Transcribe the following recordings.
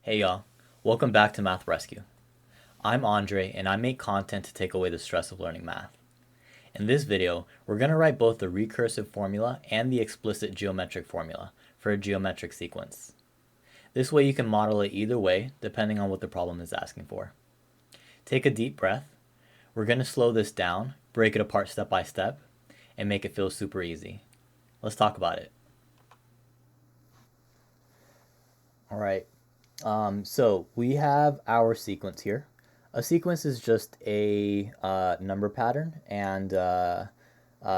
Hey y'all, welcome back to MathRescue. I'm Andre and I make content to take away the stress of learning math. In this video, we're going to write both the recursive formula and the explicit geometric formula for a geometric sequence. This way you can model it either way depending on what the problem is asking for. Take a deep breath. We're going to slow this down, break it apart step by step, and make it feel super easy. Let's talk about it. Alright, so we have our sequence here. A sequence is just a number pattern, and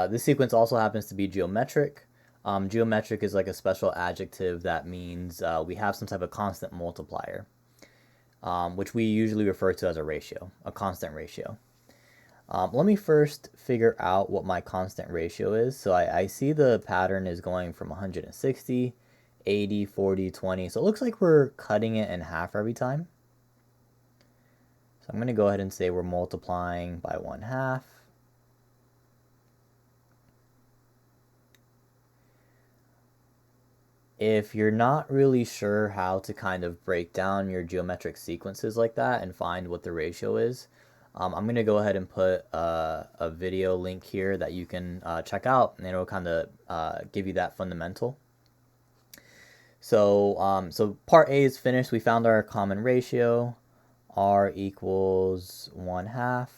this sequence also happens to be geometric. Geometric is like a special adjective that means we have some type of constant multiplier, which we usually refer to as a ratio, a constant ratio. Let me first figure out what my constant ratio is. So I see the pattern is going from 160, 80, 40, 20. So it looks like we're cutting it in half every time. So I'm going to go ahead and say we're multiplying by 1/2. If you're not really sure how to kind of break down your geometric sequences like that and find what the ratio is, I'm going to go ahead and put a video link here that you can check out, and it'll kind of give you that fundamental. So part A is finished. We found our common ratio, r equals 1/2.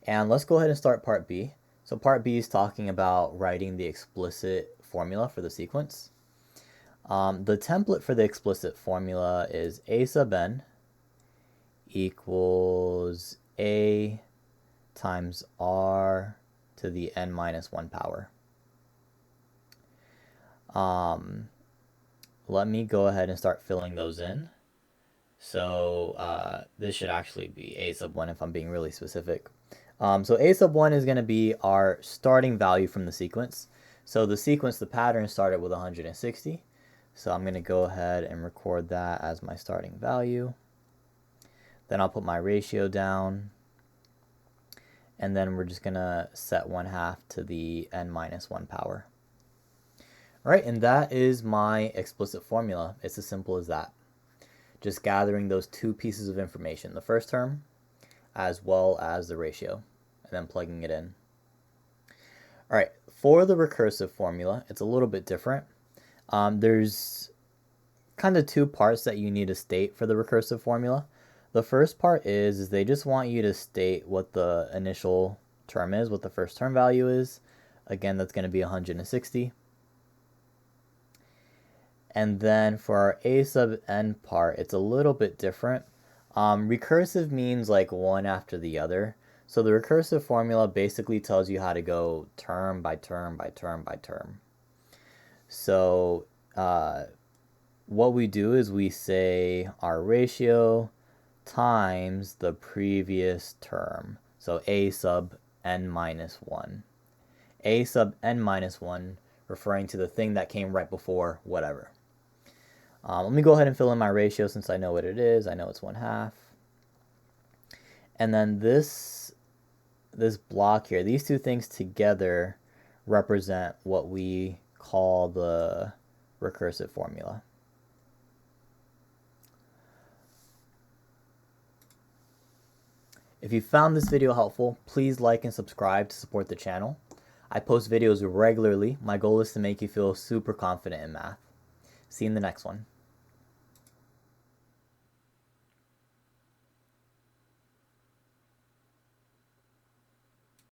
And let's go ahead and start part B. So part B is talking about writing the explicit formula for the sequence. The template for the explicit formula is a sub n equals a times r to the n minus 1 power. Let me go ahead and start filling those in. So this should actually be a sub 1 if I'm being really specific. So a sub 1 is going to be our starting value from the sequence. So the sequence, the pattern started with 160. So I'm going to go ahead and record that as my starting value. Then I'll put my ratio down. And then we're just going to set 1/2 to the n minus 1 power. All right, and that is my explicit formula. It's as simple as that. Just gathering those two pieces of information, the first term as well as the ratio, and then plugging it in. All right, for the recursive formula, it's a little bit different. There's kind of two parts that you need to state for the recursive formula. The first part is they just want you to state what the initial term is, what the first term value is. Again, that's going to be 160. And then for our a sub n part, it's a little bit different. Recursive means like one after the other. So the recursive formula basically tells you how to go term by term by term by term. So what we do is we say our ratio times the previous term. So a sub n minus 1. A sub n minus 1 referring to the thing that came right before whatever. Let me go ahead and fill in my ratio since I know what it is. I know it's 1/2. And then this block here, these two things together represent what we call the recursive formula. If you found this video helpful, please like and subscribe to support the channel. I post videos regularly. My goal is to make you feel super confident in math. See you in the next one.